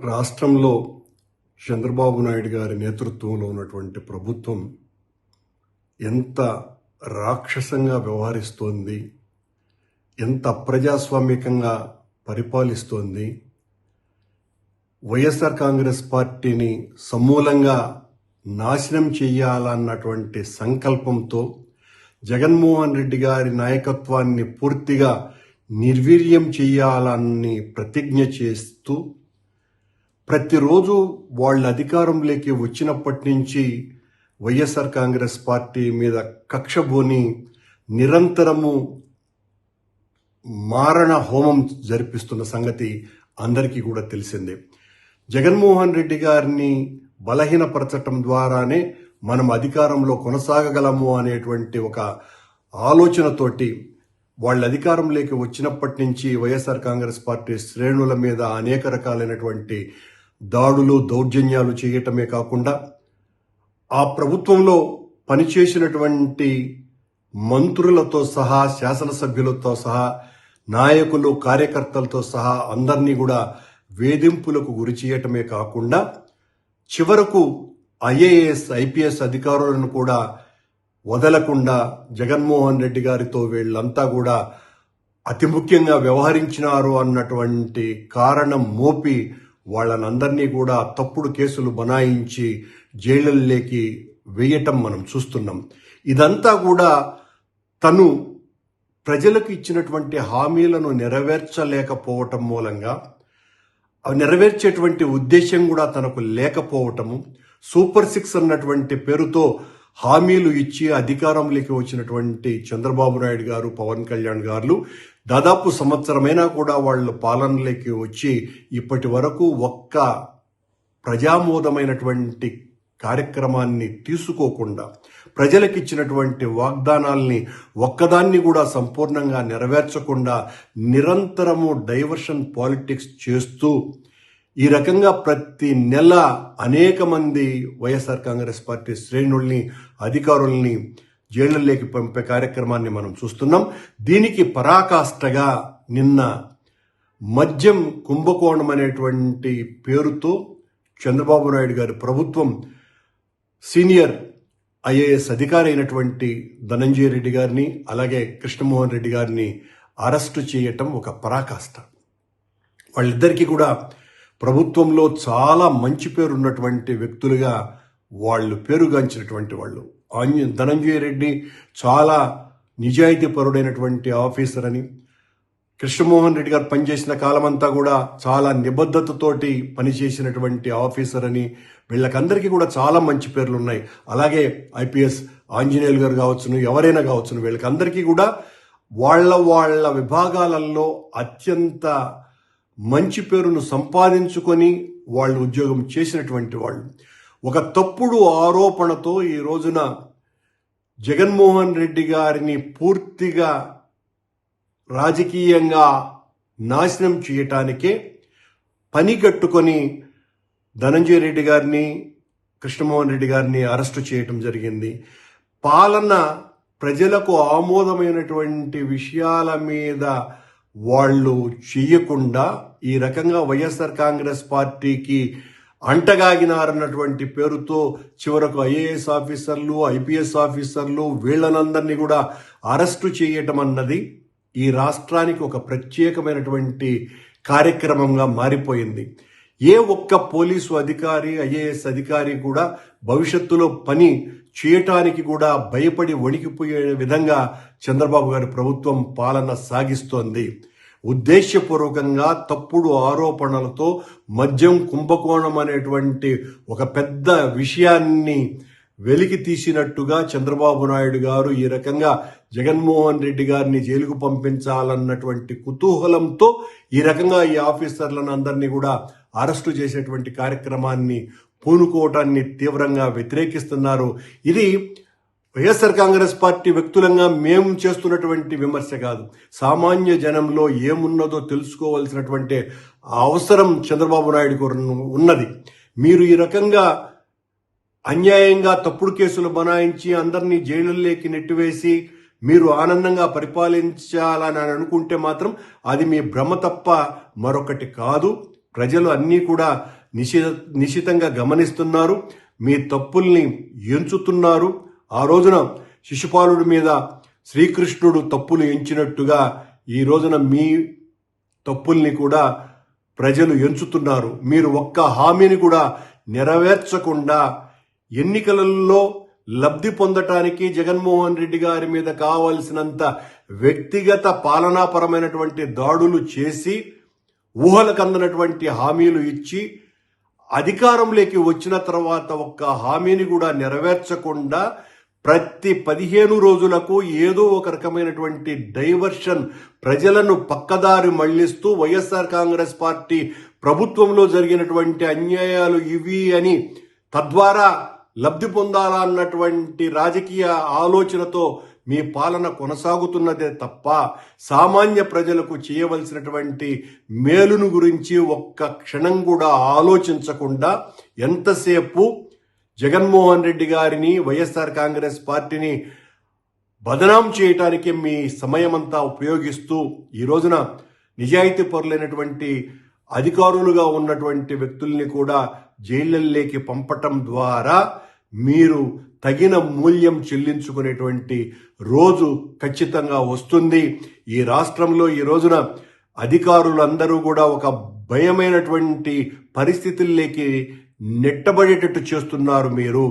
రాష్ట్రంలో చంద్రబాబు నాయుడు గారి నేతృత్వంలో ఉన్నటువంటి ప్రభుత్వం ఎంత రాక్షసంగా వ్యవహరిస్తోంది, ఎంత అప్రజాస్వామికంగా పరిపాలిస్తోంది, వైఎస్ఆర్ కాంగ్రెస్ పార్టీని సమూలంగా నాశనం చేయాలన్నటువంటి సంకల్పంతో జగన్మోహన్ రెడ్డి గారి నాయకత్వాన్ని పూర్తిగా నిర్వీర్యం చేయాలని ప్రతిజ్ఞ చేస్తూ ప్రతిరోజు వాళ్ళ అధికారంలోకి వచ్చినప్పటి నుంచి వైఎస్ఆర్ కాంగ్రెస్ పార్టీ మీద కక్షబోని నిరంతరము మారణ హోమం జరిపిస్తున్న సంగతి అందరికీ కూడా తెలిసిందే. జగన్మోహన్ రెడ్డి గారిని బలహీనపరచటం ద్వారానే మనం అధికారంలో కొనసాగగలము అనేటువంటి ఒక ఆలోచనతోటి వాళ్ళ అధికారంలోకి వచ్చినప్పటి నుంచి వైఎస్ఆర్ కాంగ్రెస్ పార్టీ శ్రేణుల మీద అనేక రకాలైనటువంటి దాడులు దౌర్జన్యాలు చేయటమే కాకుండా ఆ ప్రభుత్వంలో పనిచేసినటువంటి మంత్రులతో సహా, శాసనసభ్యులతో సహా, నాయకులు కార్యకర్తలతో సహా అందరినీ కూడా వేధింపులకు గురి చేయటమే కాకుండా చివరకు ఐఏఎస్ ఐపీఎస్ అధికారులను కూడా వదలకుండా జగన్మోహన్ రెడ్డి గారితో వీళ్ళంతా కూడా అతి ముఖ్యంగా వ్యవహరించినారు అన్నటువంటి కారణం మోపి వాళ్ళనందరినీ కూడా తప్పుడు కేసులు బనాయించి జైళ్ళలోకి వేయటం మనం చూస్తున్నాం. ఇదంతా కూడా తను ప్రజలకు ఇచ్చినటువంటి హామీలను నెరవేర్చలేకపోవటం మూలంగా నెరవేర్చేటువంటి ఉద్దేశం కూడా తనకు లేకపోవటము, సూపర్ 6 అన్నటువంటి పేరుతో హామీలు ఇచ్చి అధికారంలోకి వచ్చినటువంటి చంద్రబాబు నాయుడు గారు, పవన్ కళ్యాణ్ గారు దాదాపు సంవత్సరమైనా కూడా వాళ్ళ పాలనలోకి వచ్చి ఇప్పటి వరకు ఒక్క ప్రజామోదమైనటువంటి కార్యక్రమాన్ని తీసుకోకుండా ప్రజలకు ఇచ్చినటువంటి వాగ్దానాల్ని ఒక్కదాన్ని కూడా సంపూర్ణంగా నెరవేర్చకుండా నిరంతరము డైవర్షన్ పాలిటిక్స్ చేస్తూ ఈ రకంగా ప్రతి నెల అనేక మంది వైఎస్ఆర్ కాంగ్రెస్ పార్టీ శ్రేణుల్ని, అధికారుల్ని జైళ్లలోకి పంపే కార్యక్రమాన్ని మనం చూస్తున్నాం. దీనికి పరాకాష్ఠగా నిన్న మద్యం కుంభకోణం అనేటువంటి పేరుతో చంద్రబాబు నాయుడు గారి ప్రభుత్వం సీనియర్ ఐఏఎస్ అధికారి అయినటువంటి ధనంజయ రెడ్డి గారిని, అలాగే కృష్ణమోహన్ రెడ్డి గారిని అరెస్టు చేయటం ఒక పరాకాష్ఠ. వాళ్ళిద్దరికీ కూడా ప్రభుత్వంలో చాలా మంచి పేరు ఉన్నటువంటి వ్యక్తులుగా వాళ్ళు పేరుగాంచినటువంటి వాళ్ళు. ధనంజయ రెడ్డి చాలా నిజాయితీ పరుడైనటువంటి ఆఫీసర్ అని, కృష్ణమోహన్ రెడ్డి గారు పనిచేసిన కాలమంతా కూడా చాలా నిబద్ధతతోటి పనిచేసినటువంటి ఆఫీసర్ అని వీళ్ళకందరికీ కూడా చాలా మంచి పేర్లు ఉన్నాయి. అలాగే ఐపీఎస్ ఆంజనేయులు గారు కావచ్చును, ఎవరైనా కావచ్చును, వీళ్ళకందరికీ కూడా వాళ్ళ విభాగాలలో అత్యంత మంచి పేరును సంపాదించుకొని వాళ్ళు ఉద్యోగం చేసినటువంటి వాళ్ళు. ఒక తప్పుడు ఆరోపణతో ఈ రోజున జగన్మోహన్ రెడ్డి గారిని పూర్తిగా రాజకీయంగా నాశనం చేయటానికే పని కట్టుకొని ధనంజయ రెడ్డి గారిని, కృష్ణమోహన్ రెడ్డి గారిని అరెస్టు చేయటం జరిగింది. పాలన ప్రజలకు ఆమోదమైనటువంటి విషయాల మీద వాళ్ళు చెయ్యకుండా ఈ రకంగా వైఎస్ఆర్ కాంగ్రెస్ పార్టీకి అంటగాగినారన్నటువంటి పేరుతో చివరకు ఐఏఎస్ ఆఫీసర్లు, ఐపీఎస్ ఆఫీసర్లు వీళ్ళనందరినీ కూడా అరెస్టు చేయటం అన్నది ఈ రాష్ట్రానికి ఒక ప్రత్యేకమైనటువంటి కార్యక్రమంగా మారిపోయింది. ఏ ఒక్క పోలీసు అధికారి, ఐఏఎస్ అధికారి కూడా భవిష్యత్తులో పని చేయటానికి కూడా భయపడి వణికిపోయే విధంగా చంద్రబాబు గారి ప్రభుత్వం పాలన సాగిస్తోంది. ఉద్దేశపూర్వకంగా తప్పుడు ఆరోపణలతో మద్యం కుంభకోణం అనేటువంటి ఒక పెద్ద విషయాన్ని వెలికి తీసినట్టుగా చంద్రబాబు నాయుడు గారు ఈ రకంగా జగన్మోహన్ రెడ్డి గారిని జైలుకు పంపించాలన్నటువంటి కుతూహలంతో ఈ రకంగా ఈ ఆఫీసర్లను అందరినీ కూడా అరెస్టు చేసేటువంటి కార్యక్రమాన్ని పూనుకోవటాన్ని తీవ్రంగా వ్యతిరేకిస్తున్నారు. ఇది వైఎస్ఆర్ కాంగ్రెస్ పార్టీ వ్యక్తులంగా మేము చేస్తున్నటువంటి విమర్శ కాదు. సామాన్య జనంలో ఏమున్నదో తెలుసుకోవాల్సినటువంటి అవసరం చంద్రబాబు నాయుడు ఉన్నది. మీరు ఈ రకంగా అన్యాయంగా తప్పుడు కేసులు బనాయించి అందరినీ జైలుల్లోకి నెట్టివేసి మీరు ఆనందంగా పరిపాలించాలని అనుకుంటే మాత్రం అది మీ భ్రమ తప్ప మరొకటి కాదు. ప్రజలు అన్నీ కూడా నిశితంగా గమనిస్తున్నారు. మీ తప్పుల్ని ఎంచుతున్నారు. ఆ రోజున శిశుపాలుడి మీద శ్రీకృష్ణుడు తప్పులు ఎంచినట్టుగా ఈ రోజున మీ తప్పుల్ని కూడా ప్రజలు ఎంచుతున్నారు. మీరు ఒక్క హామీని కూడా నెరవేర్చకుండా ఎన్నికలలో లబ్ధి పొందటానికి జగన్మోహన్ రెడ్డి గారి మీద కావలసినంత వ్యక్తిగత పాలనాపరమైనటువంటి దాడులు చేసి ఊహలకు అందనటువంటి హామీలు ఇచ్చి అధికారంలోకి వచ్చిన తర్వాత ఒక్క హామీని కూడా నెరవేర్చకుండా ప్రతి 15 రోజులకు ఏదో ఒక రకమైనటువంటి డైవర్షన్, ప్రజలను పక్కదారి మళ్లిస్తూ వైఎస్ఆర్ కాంగ్రెస్ పార్టీ ప్రభుత్వంలో జరిగినటువంటి అన్యాయాలు ఇవి అని తద్వారా లబ్ధి పొందాలా అన్నటువంటి రాజకీయ ఆలోచనతో మీ పాలన కొనసాగుతున్నదే తప్ప సామాన్య ప్రజలకు చేయవలసినటువంటి మేలును గురించి ఒక్క క్షణం కూడా ఆలోచించకుండా ఎంతసేపు జగన్మోహన్ రెడ్డి గారిని, వైఎస్ఆర్ కాంగ్రెస్ పార్టీని బదనాం చేయటానికి మీ సమయమంతా ఉపయోగిస్తూ ఈ రోజున నిజాయితీ పరులైనటువంటి అధికారులుగా ఉన్నటువంటి వ్యక్తుల్ని కూడా జైళ్ళల్లోకి పంపటం ద్వారా మీరు తగిన మూల్యం చెల్లించుకునేటువంటి రోజు ఖచ్చితంగా వస్తుంది. ఈ రాష్ట్రంలో ఈ రోజున అధికారులందరూ కూడా ఒక భయమైనటువంటి పరిస్థితుల్లోకి నెట్టబడేటట్టు చేస్తున్నారు మీరు.